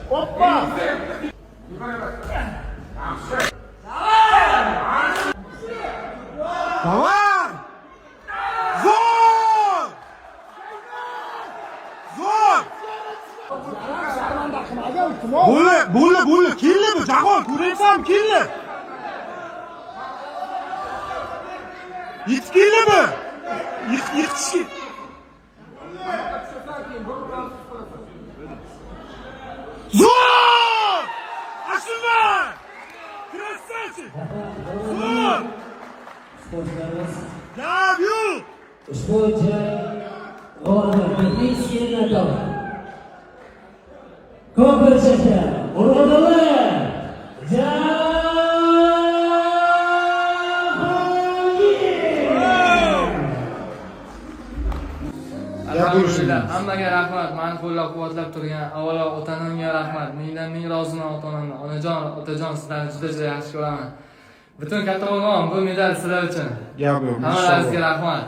Hoppa! Давай! Zor! Zor! Bo'ldi, keldi bu Jahon, ko'ryapsan, keldi. Yetib keldi bu. Yiqitishki. Zor! Ashula! Krasavchi! Zor! Debut! Ushbu jang g'olibi Iskendar Ko'pirchashda Urg'odalar Alhamdulillah, hammaga rahmat. Meni qo'llab-quvvatlab turgan avvalo otanamga rahmat. Mingdan ming roziman ota-onamdan. Onajon, otajon, sizlarni juda yaxshi ko'raman. Butun kattakon bu medal sizlar uchun. Gap yo'q. Hammalaringizga rahmat.